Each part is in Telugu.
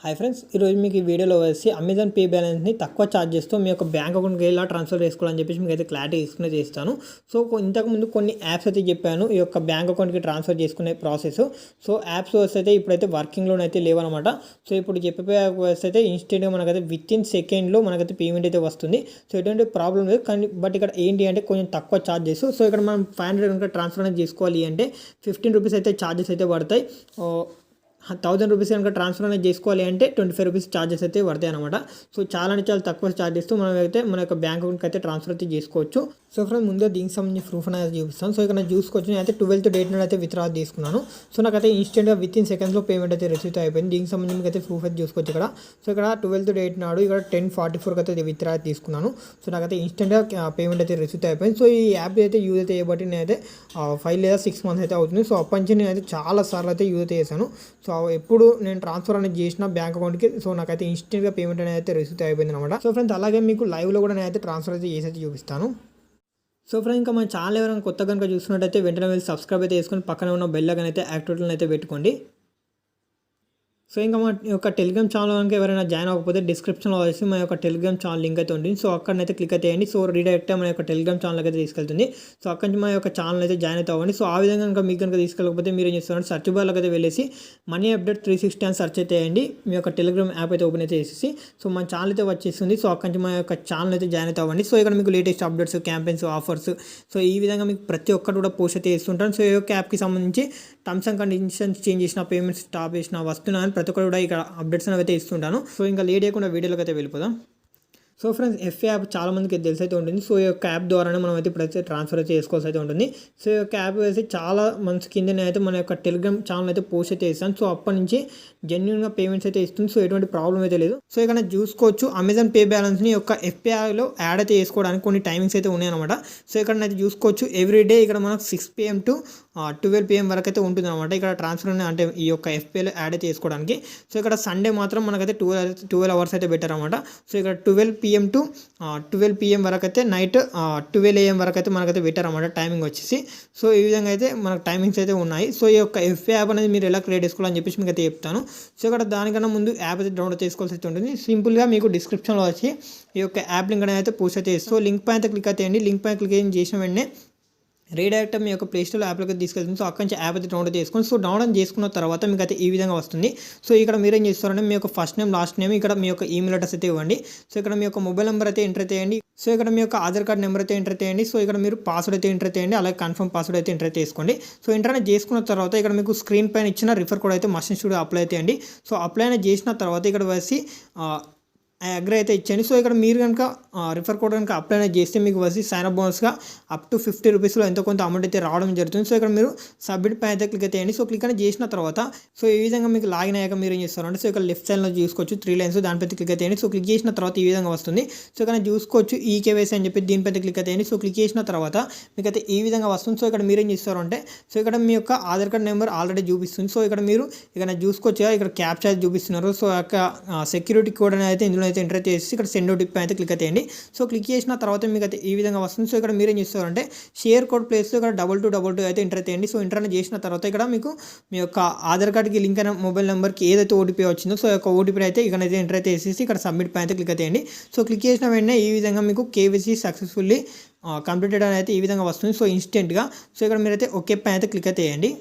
హాయ్ ఫ్రెండ్స్, ఈరోజు మీకు ఈ వీడియోలో వచ్చి అమెజాన్ పే బ్యాలెన్స్ని తక్కువ ఛార్జ్ చేస్తూ మీ యొక్క బ్యాంక్ అకౌంట్కి ఎలా ట్రాన్స్ఫర్ చేసుకోవాలని చెప్పేసి మీకు అయితే క్లారిటీ ఎక్స్ప్లెయిన్ చేస్తాను. సో ఇంతకుముందు కొన్ని యాప్స్ అయితే చెప్పాను ఈ యొక్క బ్యాంక్ అకౌంట్కి ట్రాన్స్ఫర్ చేసుకునే ప్రాసెస్. సో యాప్స్ అయితే ఇప్పుడైతే వర్కింగ్లోనే అయితే లేవన్నమాట. సో ఇప్పుడు చెప్పే యాప్స్ అయితే ఇన్స్టెంట్గా మనకైతే విత్ ఇన్ సెకండ్లో మనకైతే పేమెంట్ అయితే వస్తుంది. సో ఎటువంటి ప్రాబ్లం లేదు, కానీ బట్ ఇక్కడ ఏంటి అంటే కొంచెం తక్కువ ఛార్జెస్. సో ఇక్కడ మనం 500 కనుక ట్రాన్స్ఫర్ అనేది చేసుకోవాలి అంటే 15 రూపీస్ అయితే ఛార్జెస్ అయితే పడతాయి. 1000 రూపీస్ కనుక ట్రాన్స్ఫర్ అనేది చేసుకోవాలి అంటే 25 రూపీస్ ఛార్జెస్ అయితే పడతాయి అనమాట. సో చాలా అంటే చాలా తక్కువ ఛార్జెస్తో మనం అయితే మన యొక్క బ్యాంక్ అకౌంట్కి అయితే ట్రాన్స్ఫర్ అయితే చేసుకోవచ్చు. సో ఫ్రెండ్స్, ముందే దీనికి సంబంధించి ప్రూఫ్ అనేది చూపిస్తాను. సో ఇక్కడ నేను చూసుకోవచ్చు, నేను అయితే 12th డేట్ నుండి అయితే విత్డ్రా తీసుకున్నాను. సో నాకైతే ఇన్స్టెంట్గా విత్ ఇన్ సెకండ్స్లో పేమెంట్ అయితే రిసీవ్ అయిపోయింది. దీనికి సంబంధించి మీకు అయితే ప్రూఫ్ అయితే చూసుకోవచ్చు ఇక్కడ. సో ఇక్కడ 12th డేట్ నాడు ఇక్కడ 10:44 అయితే విత్డ్రా తీసుకున్నాను. సో నాకైతే ఇన్స్టెంట్గా పేమెంట్ అయితే రిసీవ్ అయిపోయింది. సో ఈ యాప్ అయితే యూజ్ అయితే చేయబట్టి నేనైతే 5 లేదా 6 మంత్స్ అయితే అవుతుంది. సో అప్పటి నుంచి నేనైతే చాలా సార్లు అయితే యూజ్ అయితే చేశాను. సో ఎప్పుడు నేను ట్రాన్స్ఫర్ అనేది చేసిన బ్యాంక్ అకౌంట్కి, సో నాకైతే ఇన్స్టెంట్గా పేమెంట్ అనేది అయితే రిసీవ్ అయిపోయింది అనమాట. సో ఫ్రెండ్స్, అలాగే మీకు లైవ్లో కూడా నేనైతే ట్రాన్స్ఫర్ అయితే చేసి అయితే చూపిస్తాను. సో ఫ్రెండ్స్, ఇంకా మన ఛానల్ ఎవరైనా కొత్తగా కనుక చూస్తున్నట్టయితే వెంటనే వెళ్ళి సబ్స్క్రైబ్ అయితే చేసుకొని పక్కన ఉన్న బెల్ ఐకాన్ అయితే యాక్టివేట్లో అయితే పెట్టుకోండి. సో ఇంకా మా యొక్క టెలిగ్రామ్ ఛానల్ కనుక ఎవరైనా జాయిన్ అవ్వకపోతే డిస్క్రిప్షన్లో వచ్చి మా యొక్క టెలిగ్రామ్ ఛానల్ లింక్ అయితే ఉంటుంది. సో అక్కడనైతే క్లిక్ అయితే చేయండి. సో రీడైరెక్ట్ మన యొక్క టెలిగ్రామ్ ఛానల్కి అయితే తీసుకెళ్తుంది. సో అక్కడి నుంచి మా యొక్క ఛానల్ అయితే జాయిన్ అయితే అవ్వండి. సో ఆ విధంగా కనుక మీకు కనుక తీసుకెళ్ళకపోతే మీరు ఏం చేస్తారంటే సర్చ్ బార్లోకి అయితే వెళ్ళేసి మనీ అప్డేట్ 360 అని సర్చ్ అయితే చేయండి. మీ యొక్క టెలిగ్రామ్ యాప్ అయితే ఓపెన్ అయితే చేసేసి సో మన ఛానల్ అయితే వచ్చేస్తుంది. సో అక్కడి నుంచి మా యొక్క ఛానల్ అయితే జాయిన్ అయితే అవ్వండి. సో ఇక్కడ మీకు latest updates, campaigns, offers, so ఈ విధంగా మీకు ప్రతి ఒక్కటి కూడా పోస్ట్ అయితే చేస్తుంటాను. సో ఈ యొక్క యాప్కి సంబంధించి టర్మ్స్ అండ్ కండిషన్స్ చేంజ్ చేసిన, పేమెంట్స్ స్టాప్ చేసిన, వస్తున్నాయని ప్రతి ఒక్కరు కూడా ఇక్కడ అప్డేట్స్ అయితే ఇస్తుంటాను. సో ఇంకా లేట్ చేయకుండా వీడియోలోకి అయితే వెళ్ళిపోదాం. సో ఫ్రెండ్స్, ఎఫ్ యాప్ చాలా మందికి తెలిసి అయితే ఉంటుంది. సో ఈ యొక్క యాప్ ద్వారానే మనం అయితే ఇప్పుడైతే ట్రాన్స్ఫర్ అయితే చేసుకోవాల్సి అయితే ఉంటుంది. సో ఈ యొక్క యాప్ వేసి చాలా మంత్స్ కిందనే అయితే మన యొక్క టెలిగ్రామ్ ఛానల్ అయితే పోస్ట్ అయితే ఇస్తాను. సో అప్పటి నుంచి జెన్యున్గా పేమెంట్స్ అయితే ఇస్తుంది. సో ఎటువంటి ప్రాబ్లం అయితే లేదు. సో ఇక్కడ చూసుకోవచ్చు, అమెజాన్ పే బ్యాలెన్స్ని యొక్క ఎఫ్ఐలో యాడ్ అయితే చేసుకోవడానికి కొన్ని టైమింగ్స్ అయితే ఉన్నాయన్నమాట. సో ఇక్కడ అయితే చూసుకోవచ్చు, ఎవ్రీడే ఇక్కడ మనకు 6 PM to 12 PM వరకు అయితే ఉంటుంది అనమాట. ఇక్కడ ట్రాన్స్ఫర్ అంటే ఈ యొక్క ఎఫ్ఐలో యాడ్ అయితే చేసుకోవడానికి. సో ఇక్కడ సండే మాత్రం మనకైతే 12 అవర్స్ అయితే బెటర్ అనమాట. సో ఇక్కడ 12 PM to 12 PM వరకు అయితే, నైట్ 12 AM వరకు అయితే మనకైతే బెటర్ అనమాట టైమింగ్ వచ్చేసి. సో ఈ విధంగా అయితే మనకు టైమింగ్స్ అయితే ఉన్నాయి. సో ఈ యొక్క ఎఫ్ఐ యాప్ అనేది మీరు ఎలా క్రియేట్ చేసుకోవాలని చెప్పేసి మీకు అయితే చెప్తాను. సో ఇక్కడ దానికన్నా ముందు యాప్ అయితే డౌన్లోడ్ చేసుకోవాల్సి అయితే ఉంటుంది. సింపుల్గా మీకు డిస్క్రిప్షన్లో వచ్చి ఈ యొక్క యాప్ లింక్ అనేది అయితే పోస్ట్ అయితే చేస్తాను. సో లింక్ పైన అయితే క్లిక్ అయితే చేయండి. లింక్ పైన క్లిక్ చేసిన వెంటనే రీడైరెక్ట్ మీ యొక్క ప్లే స్టోర్ యాప్లోకి తీసుకెళ్తుంది. సో అక్కడి నుంచి యాప్ అయితే డౌన్లోడ్ చేసుకోండి. సో డౌన్లోడ్ చేసుకున్న తర్వాత మీకు అయితే ఈ విధంగా వస్తుంది. సో ఇక్కడ మీరు ఏం చేస్తారంటే మీ యొక్క ఫస్ట్ నేమ్, లాస్ట్ నేమ్, ఇక్కడ మీ యొక్క ఈమెయిల్ అడ్రస్ అయితే ఇవ్వండి. సో ఇక్కడ మీ యొక్క మొబైల్ నెంబర్ అయితే ఎంటర్ చేయండి. సో ఇక్కడ మీ యొక్క ఆధార్ కార్డ్ నెంబర్ అయితే ఎంటర్ చేయండి. సో ఇక్కడ మీరు పాస్వర్డ్ అయితే ఎంటర్ చేయండి. అలాగే కన్ఫర్మ్ పాస్వర్డ్ అయితే ఎంటర్ చేసుకోండి. సో ఎంటర్ చేసుకున్న తర్వాత ఇక్కడ మీకు స్క్రీన్ పైన ఇచ్చిన రిఫర్ కోడ్ అయితే మస్ట్ స్టూడియో అప్లై చేయండి. సో అప్లై చేసిన తర్వాత ఇక్కడ వచ్చి అగ్రి అయితే ఇచ్చేయండి. సో ఇక్కడ మీరు కనుక రిఫర్ కోడ్ కనుక అప్లై చేస్తే మీకు వచ్చి సైన్ అప్ బోనస్గా అప్ టు 50 రూపీస్లో ఎంతో కొంత అమౌంట్ అయితే రావడం జరుగుతుంది. సో ఇక్కడ మీరు సబ్మిట్ పైన అయితే క్లిక్ చేయండి. సో క్లిక్ అనేది చేసిన తర్వాత సో ఈ విధంగా మీకు లాగిన్ అయ్యాక మీరు ఏం చేస్తారంటే సో ఇక్కడ లెఫ్ట్ సైడ్లో చూసుకోవచ్చు 3 లైన్స్, దానిపైన క్లిక్ చేయండి. సో క్లిక్ చేసిన తర్వాత ఈ విధంగా వస్తుంది. సో ఇక్కడ చూసుకోవచ్చు ఈకేవైసీ అని చెప్పి దీనిపైన క్లిక్ చేయండి. సో క్లిక్ చేసిన తర్వాత మీకు అయితే ఈ విధంగా వస్తుంది. సో ఇక్కడ మీరు ఏం చేస్తారంటే సో ఇక్కడ మీ యొక్క ఆధార్ కార్డ్ నెంబర్ ఆల్రెడీ చూపిస్తుంది. సో ఇక్కడ మీరు ఇక్కడ చూసుకోవచ్చు, ఇక్కడ క్యాప్చా చూపిస్తున్నారు. సో యొక్క సెక్యూరిటీ కోడ్ అనేది అయితే ఇందులో అయితే ఎంటర్ చేసి ఇక్కడ సెండ్ ఓటీపీ అయితే క్లిక్ చేయండి. సో క్లిక్ చేసిన తర్వాత మీకు అయితే ఈ విధంగా వస్తుంది. సో ఇక్కడ మీరు ఏం చేస్తారంటే షేర్ కోడ్ ప్లేస్లో ఇక్కడ 2222 అయితే ఎంటర్ చేయండి. సో ఎంటర్ చేసిన తర్వాత ఇక్కడ మీకు మీ యొక్క ఆధార్ కార్డ్కి లింక్ అయిన మొబైల్ నెంబర్కి ఏదైతే ఓటీపీ వచ్చిందో సో యొక్క ఓటీపీ అయితే ఇక్కడైతే ఎంటర్ అయితే చేసేసి ఇక్కడ సబ్మిట్ పైన అయితే క్లిక్ చేయండి. సో క్లిక్ చేసిన వెంటనే ఈ విధంగా మీకు కేవైసీ సక్సెస్ఫుల్లీ కంప్లీటెడ్ అని అయితే ఈ విధంగా వస్తుంది. సో ఇన్స్టెంట్గా సో ఇక్కడ మీరైతే ఓకే పైన అయితే క్లిక్ చేయండి.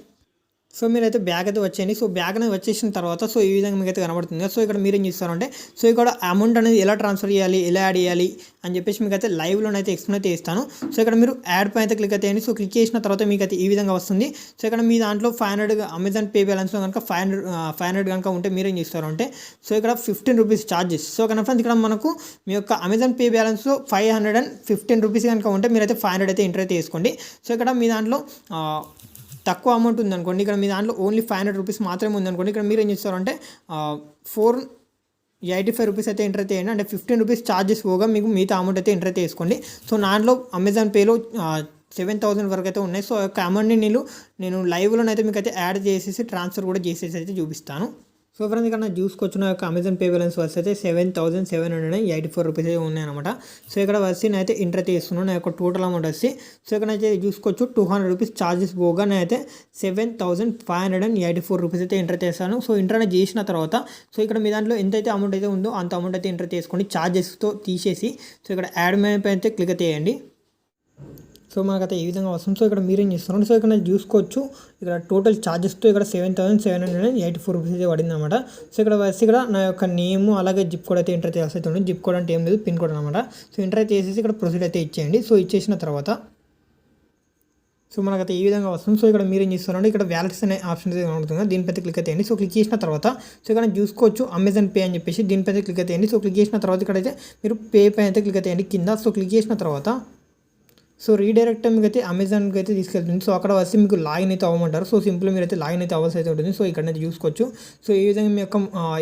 సో మీరైతే బ్యాగ్ అయితే వచ్చేయండి. సో బ్యాగ్ అనేది వచ్చేసిన తర్వాత సో ఈ విధంగా మీకు అయితే కనబడుతుంది. సో ఇక్కడ మీరు ఏం చేస్తారంటే సో ఇక్కడ అమౌంట్ అనేది ఎలా ట్రాన్స్ఫర్ చేయాలి, ఎలా యాడ్ చేయాలి అని చెప్పేసి మీకు అయితే లైవ్లోనైతే ఎక్స్ప్లెయిన్ అయితే ఇస్తాను. సో ఇక్కడ మీరు యాడ్ పైన అయితే క్లిక్ చేయండి. సో క్లిక్ చేసిన తర్వాత మీకు అయితే ఈ విధంగా వస్తుంది. సో ఇక్కడ మీ దాంట్లో 500 అమెజాన్ పే బ్యాలెన్స్లో కనుక 500 కనుక ఉంటే మీరు ఏం చేస్తారంటే సో ఇక్కడ 15 రూపీస్ ఛార్జెస్. సో కనుక ఇక్కడ మనకు మీ యొక్క అమెజాన్ పే బ్యాలెన్స్లో 515 రూపీస్ కనుక ఉంటే మీరైతే 500 అయితే ఎంటర్ అయితే చేసుకోండి. సో ఇక్కడ మీ దాంట్లో తక్కువ అమౌంట్ ఉందనుకోండి, ఇక్కడ మీ దాంట్లో ఓన్లీ 500 రూపీస్ మాత్రమే ఉందనుకోండి, ఇక్కడ మీరు ఏం చేస్తారంటే 485 రూపీస్ అయితే ఎంటర్ అయితే చేయండి. అంటే 15 రూపీస్ ఛార్జెస్ పోగా మీకు మిగతా అమౌంట్ అయితే ఎంటర్ అయితే చేసుకోండి. సో దాంట్లో అమెజాన్ పేలో 7,000 వరకు అయితే ఉన్నాయి. సో యొక్క అమౌంట్ని నేను లైవ్లోనైతే మీకు అయితే యాడ్ చేసేసి ట్రాన్స్ఫర్ కూడా చేసేసి అయితే చూపిస్తాను. సో ఫ్రెండ్స్ ఇక్కడ చూసుకోవచ్చు నా యొక్క అమెజాన్ పే బ్యాలెన్స్ వర్స్ అయితే 7,784 రూపీస్ అయితే ఉన్నాయన్నమాట. సో ఇక్కడ వచ్చి నేనైతే ఎంటర్ చేస్తున్నాను నా యొక్క టోటల్ అమౌంట్ వచ్చి. సో ఇక్కడ అయితే చూసుకోవచ్చు 200 రూపీస్ ఛార్జెస్ పోగా నేనైతే 7,584 రూపీస్ అయితే ఎంటర్ చేస్తాను. సో ఎంటర్ చేసిన తర్వాత సో ఇక్కడ మీ దాంట్లో ఎంతైతే అమౌంట్ అయితే ఉందో అంత అమౌంట్ అయితే ఎంటర్ చేసుకోండి, ఛార్జెస్తో తీసేసి. సో ఇక్కడ యాడ్ మనీ పై అయితే క్లిక్ చేయండి. సో మనకైతే ఈ విధంగా వస్తుంది. సో ఇక్కడ మీరేం చేస్తున్నారు, సో ఇక్కడ చూసుకోవచ్చు ఇక్కడ టోటల్ ఛార్జెస్తో ఇక్కడ 7,784 రూపీస్ అయితే పడింది అనమాట. సో ఇక్కడ వచ్చి ఇక్కడ నా యొక్క నేమ్ అలాగే జిప్ కోడ్ అయితే ఎంటర్ చేయాల్సి అయితే ఉంటుంది. జిప్ కోడ్ అంటే ఏం లేదు, పిన్ కోడ్ అనమాట. సో ఎంటర్ చేసేసి ఇక్కడ ప్రొసీడ్ అయితే ఇచ్చేయండి. సో ఇచ్చేసిన తర్వాత సో మనకైతే ఈ విధంగా వస్తుంది. సో ఇక్కడ మీరేం చేస్తారంటే ఇక్కడ వ్యాలెట్స్ అనే ఆప్షన్ అయితే ఉంటుంది, దీనిపైతే క్లిక్ చేయండి. సో క్లిక్ చేసిన తర్వాత సో ఇక్కడ చూసుకోవచ్చు అమెజాన్ పే అని చెప్పేసి దీనిపైతే క్లిక్ చేయండి. సో క్లిక్ చేసిన తర్వాత ఇక్కడైతే మీరు పే పై అయితే క్లిక్ చేయండి కింద. సో క్లిక్ చేసిన తర్వాత సో రీడైరెక్ట్ మీకు అయితే అమెజాన్కి అయితే తీసుకెళ్తుంది. సో అక్కడ వచ్చి మీకు లాగిన్ అయితే అవ్వమంటారు. సో సింపుల్ మీరు అయితే లాగిన్ అయితే అవ్వాల్సి అయితే ఉంటుంది. సో ఇక్కడైతే చూసుకోవచ్చు. సో ఈ విధంగా మీ యొక్క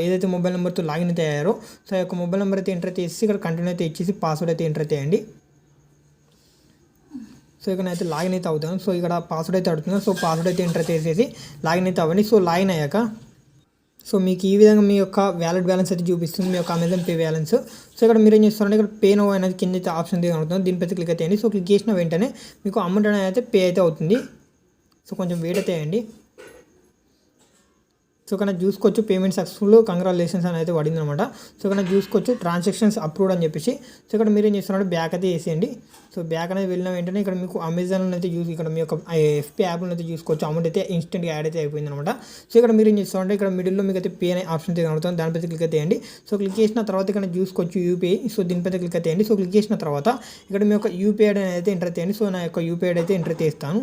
ఏదైతే మొబైల్ నెంబర్తో లాగిన్ అయితే అయ్యారో సో ఆ యొక్క మొబైల్ నెంబర్ అయితే ఎంటర్ చేసి ఇక్కడ కంటిన్యూ అయితే ఇచ్చేసి పాస్వర్డ్ అయితే ఎంటర్ చేయండి. సో ఇక్కడ అయితే లాగిన్ అయితే అవుతాను. సో ఇక్కడ పాస్వర్డ్ అయితే అడుగుతుంది. సో పాస్వర్డ్ అయితే ఎంటర్ చేసేసి లాగిన్ అయితే అవ్వండి. సో లాగిన్ అయ్యాక సో మీకు ఈ విధంగా మీ యొక్క వ్యాలెట్ బ్యాలెన్స్ అయితే చూపిస్తుంది, మీ యొక్క అమెజాన్ పే బ్యాలెన్స్. సో ఇక్కడ మీరు ఏం చేస్తారంటే ఇక్కడ పే నో అనేది కింద అయితే ఆప్షన్ అవుతుంది, దీనిపైతే క్లిక్ అయితే. సో క్లిక్ చేసిన వెంటనే మీకు అమౌంట్ అనేది అయితే పే అయితే అవుతుంది. సో కొంచెం వెయిట్ అయితే అయ్యండి. సో ఇక్కడ చూసుకోవచ్చు పేమెంట్ సక్సెస్ఫుల్ కంగ్రాచులేషన్స్ అని అయితే పడింది అనమాట. సో ఇక్కడ చూసుకోవచ్చు ట్రాన్సాక్షన్స్ అప్రూవ్డ్ అని చెప్పేసి. సో ఇక్కడ మీరు ఏం చేస్తున్నారంటే బ్యాక్ అయితే వేసేయండి. సో బ్యాక్ అనేది వెళ్ళిన వెంటనే ఇక్కడ మీకు అమెజాన్ అయితే ఇక్కడ మీ యొక్క ఎఫ్పీ యాప్లో అయితే చూసుకోవచ్చు అమౌంట్ అయితే ఇన్స్టెంట్గా యాడ్ అయితే అయిపోయింది అనమాట. సో ఇక్కడ మీరు ఏం చేస్తారంటే ఇక్కడ మిడిల్లో మీకు అయితే పే అనే ఆప్షన్ అయితే కనబడుతుంది, దానిపై క్లిక్ చేయండి. సో క్లిక్ చేసిన తర్వాత ఇక్కడ చూసుకోవచ్చు యూపీఐ. సో దీనిపై క్లిక్ చేయండి. సో క్లిక్ చేసిన తర్వాత ఇక్కడ మీ యొక్క యూపీఐ అయితే ఎంటర్ చేయండి. సో నా యొక్క యూపీఐ అయితే ఎంటర్ చేస్తాను.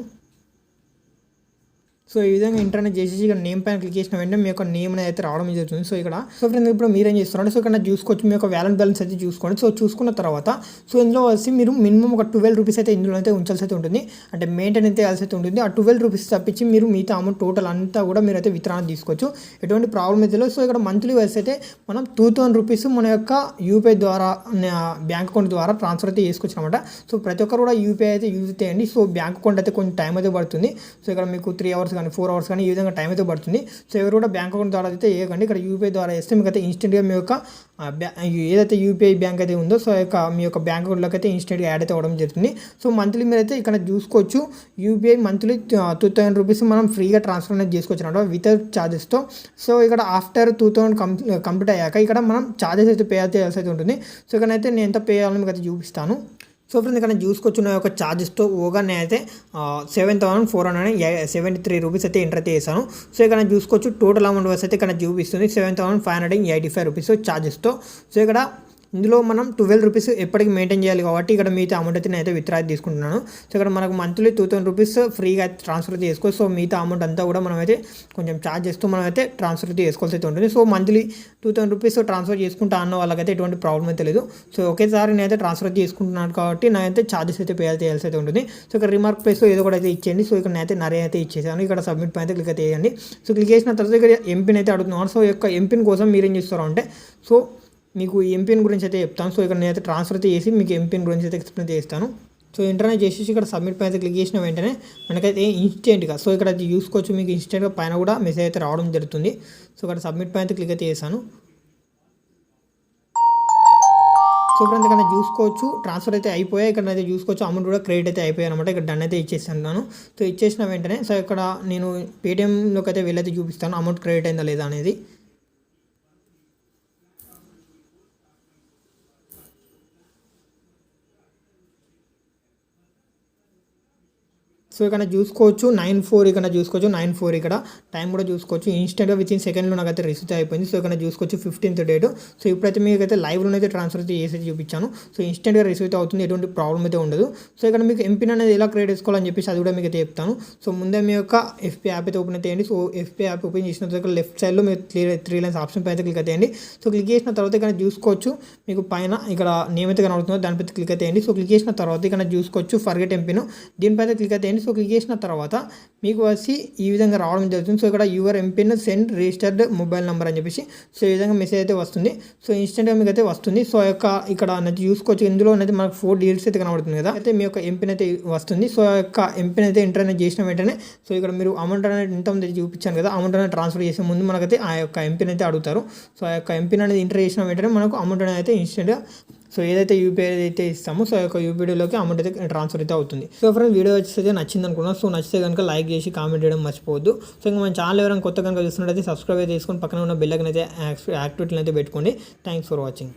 సో ఈ విధంగా ఇంటర్నెట్ చేసేసి ఇక్కడ నేమ్ పైన క్లిక్ చేసిన వెంటనే మీ యొక్క నేమ్ అయితే రావడం జరుగుతుంది. సో ఇక్కడ సో ఫ్రెండ్స్ ఇప్పుడు మీరేం చేస్తారంటే సో ఇక్కడ చూసుకోవచ్చు మీ యొక్క వ్యాలెట్ బ్యాలెన్స్ అయితే చూసుకోండి. సో చూసుకున్న తర్వాత సో ఇందులో వచ్చి మీరు మినిమం ఒక 12 రూపీస్ అయితే ఇందులో అయితే ఉంచాల్సి అయితే ఉంటుంది, అంటే మెయింటైన్ అయితే చేయాల్సి అయితే ఉంటుంది. ఆ 12 రూపీస్ తప్పించి మీరు మిగతా అమౌంట్ టోటల్ అంతా కూడా మీరు అయితే విత్డ్రా తీసుకోవచ్చు, ఎటువంటి ప్రాబ్లం అయితే లేదు. సో ఇక్కడ మంత్లీ వైస్ అయితే మనం 2,000 రూపీస్ మన యొక్క యూపీఐ ద్వారా బ్యాంక్ అకౌంట్ ద్వారా ట్రాన్స్ఫర్ అయితే చేసుకోవచ్చు అనమాట. సో ప్రతి ఒక్కరు కూడా యూపీఐ అయితే యూజ్ చేయండి. సో బ్యాంక్ అకౌంట్ అయితే కొంచెం టైం అయితే పడుతుంది. సో ఇక్కడ మీకు 3 అవర్స్ కానీ 4 అవర్స్ కానీ ఈ విధంగా టైం అయితే పడుతుంది. సో ఎవరు కూడా బ్యాంక్ అకౌంట్ ద్వారా అయితే వేయకండి, ఇక్కడ యూపీఐ ద్వారా వేస్తే మీకు అయితే ఇన్స్టెంట్గా మీ యొక్క ఏదైతే యూపీఐ బ్యాంక్ అయితే ఉందో సో మీ యొక్క బ్యాంక్ అకౌంట్లోకి అయితే ఇన్స్టెంట్గా యాడ్ అయితే అవ్వడం జరుగుతుంది. సో మంత్లీ మీరు అయితే ఇక్కడ చూసుకోవచ్చు యూపీఐ మంత్లీ 2,000 రూపీస్ మనం ఫ్రీగా ట్రాన్స్ఫర్ అనేది చేసుకోవచ్చు అనమాట వితౌట్ ఛార్జెస్తో. సో ఇక్కడ ఆఫ్టర్ 2,000 కంప్లీట్ అయ్యాక ఇక్కడ మనం ఛార్జెస్ అయితే పే చేయాల్సి అయితే ఉంటుంది. సో ఇక్కడైతే నేను ఎంత పే చేయాలని మీకు అయితే చూపిస్తాను. సో ఫ్రెండ్స్ ఇక్కడ చూసుకోవచ్చు నా యొక్క ఛార్జెస్తో ఓగా నేనైతే 7,473 రూపీస్ అయితే ఎంటర్ అయితే చేశాను. సో ఇక్కడ చూసుకోవచ్చు టోటల్ అమౌంట్ వచ్చి అయితే ఇక్కడ చూపిస్తుంది 7,585 రూపీస్ ఛార్జెస్తో. సో ఇక్కడ ఇందులో మనం 12 రూపీస్ ఎప్పటికీ మెయింటైన్ చేయాలి కాబట్టి ఇక్కడ మిగతా అమౌంట్ అయితే నేనైతే విత్డ్రా తీసుకుంటున్నాను. సో ఇక్కడ మనకు మంత్లీ 2,000 రూపీస్ ఫ్రీగా ట్రాన్స్ఫర్ చేసుకోవచ్చు. సో మిగతా అమౌంట్ అంతా కూడా మనమైతే కొంచెం ఛార్జ్ చేస్తూ మనమైతే ట్రాన్స్ఫర్ చేసుకోవాల్సి అయితే ఉంటుంది. సో మంత్లీ 2,000 రూపీస్ ట్రాన్స్ఫర్ చేసుకుంటా అన్న వాళ్ళకైతే ఎటువంటి ప్రాబ్లం అయితే లేదు. సో ఒకేసారి నేనైతే ట్రాన్స్ఫర్ చేసుకుంటున్నాను కాబట్టి నేనైతే ఛార్జెస్ అయితే పే చేయాల్సి అయితే ఉంటుంది. సో ఇక్కడ రిమార్క్ ప్లేస్లో ఏదో కూడా అయితే ఇచ్చేయండి. సో ఇక్కడ నేనైతే నరే అయితే ఇచ్చేసాను. ఇక్కడ సబ్మిట్ పైన అయితే క్లిక్ అయితే చేయండి. సో క్లిక్ చేసిన తర్వాత ఇక్కడ ఎంపిన్ అయితే అడుగుతున్నాను. సో యొక్క ఎంపిన్ కోసం మీరు ఏం చేస్తారు అంటే సో మీకు ఎంపిన్ గురించి అయితే చెప్తాను. సో ఇక్కడ నేనైతే ట్రాన్స్ఫర్ అయితే చేసి మీకు ఎంపిన్ గురించి అయితే ఎక్స్ప్లెయిన్ చేస్తాను. సో ఇంటర్నెట్ చేసేసి ఇక్కడ సబ్మిట్ పైన అయితే క్లిక్ చేసిన వెంటనే మనకైతే ఇన్స్టెంట్గా సో ఇక్కడ చూసుకోవచ్చు మీకు ఇన్స్టెంట్గా పైన కూడా మెసేజ్ అయితే రావడం జరుగుతుంది. సో ఇక్కడ సబ్మిట్ పైన అయితే క్లిక్ అయితే చేశాను. సో ఫ్రెండ్స్ ఇక్కడ చూసుకోవచ్చు ట్రాన్స్ఫర్ అయితే అయిపోయాయి. ఇక్కడ అయితే చూసుకోవచ్చు అమౌంట్ కూడా క్రెడిట్ అయితే అయిపోయాయి అనమాట. ఇక్కడ డన్ అయితే ఇచ్చేసాను. సో ఇచ్చేసిన వెంటనే సో ఇక్కడ నేను పేటిఎంలోకి అయితే వెళ్ళైతే చూపిస్తాను అమౌంట్ క్రెడిట్ అయిందా లేదా అనేది. సో ఇక్కడ చూసుకోవచ్చు 9:04 ఇక్కడ చూసుకోవచ్చు 9:04 ఇక్కడ టైం కూడా చూసుకోవచ్చు ఇన్స్టెంట్గా విత్ ఇన్ సెకండ్లో నాకైతే రిసీవ్ అయిపోయింది. సో ఇక్కడ చూసుకోవచ్చు 15th డేట్. సో ఇప్పుడైతే మీకు అయితే లైవ్లో అయితే ట్రాన్స్ఫర్ అయితే చేసి చూపించాను. సో ఇన్స్టెంట్గా రిసీవ్ అయితే అవుతుంది, ఎటువంటి ప్రాబ్లం అయితే ఉండదు. సో ఇక్కడ మీకు ఎంపిన్ అనేది ఎలా క్రియేట్ చేసుకోవాలని చెప్పేసి అది కూడా మీకు అయితే చెప్తాను. సో ముందే మీ యొక్క ఎఫ్పీ యాప్ అయితే ఓపెన్ అయితే చేయండి. సో ఎఫ్పీ యాప్ ఓపెన్ చేసిన తర్వాత లెఫ్ట్ సైడ్లో మీరు 3 లైన్స్ ఆప్షన్ పై అయితే క్లిక్ అయితే. సో క్లిక్ చేసిన తర్వాత ఇక్కడ చూసుకోవచ్చు మీకు పైన ఇక్కడ నేమ్ అయితే కనబడుతుందో దానిపై క్లిక్ అయితే. సో క్లిక్ చేసిన తర్వాత ఇక్కడ చూసుకోవచ్చు ఫర్గెట్ ఎంపిన్ దీనిపై క్లిక్ అయితే. సో క్లిక్ చేసిన తర్వాత మీకు వచ్చి ఈ విధంగా రావడం జరుగుతుంది. సో ఇక్కడ your MPIN send registered mobile number అని చెప్పేసి సో ఈ విధంగా మెసేజ్ అయితే వస్తుంది. సో ఇన్స్టెంట్గా మీకు అయితే వస్తుంది. సో ఇక్కడ అనేది చూసుకోవచ్చు. ఇందులో అనేది మనకు 4 డిజిట్స్ అయితే కనబడుతుంది కదా, అయితే మీ యొక్క ఎంపిన్ అయితే వస్తుంది. సో ఎంపిన్ అయితే ఎంటర్ అనేది చేసిన వెంటనే సో ఇక్కడ మీరు అమౌంట్ అనేది ఎంత ఉంది చూపించాను కదా, అమౌంట్ అనేది ట్రాన్స్ఫర్ చేసే ముందు మనకైతే ఆ యొక్క ఎంపిన్ అయితే అడుగుతారు. సో ఆ యొక్క ఎంపిన్ అనేది ఎంటర్ చేసిన వెంటనే మనకు అమౌంట్ అనేది అయితే ఇన్స్టెంట్గా సో ఏదైతే యూపీఐ అయితే ఇస్తామో సో యొక్క యూపీఐలోకి అమౌంట్ అయితే ట్రాన్స్ఫర్ అయితే అవుతుంది. సో ఫ్రెండ్స్ వీడియో వచ్చేసి నచ్చింది అనుకున్నాను. సో నచ్చితే కనుక లైక్ చేసి కామెంట్ చేయడం మర్చిపోవద్దు. సో ఇంకా మన ఛానల్ ఎవరైనా కొత్త కనుక చూస్తున్నట్టయితే సబ్స్క్రైబ్ అయితే చేసుకొని పక్కన ఉన్న బెల్ ఐకాన్ అయితే యాక్టివిటీని అయితే పెట్టుకోండి. Thanks for watching.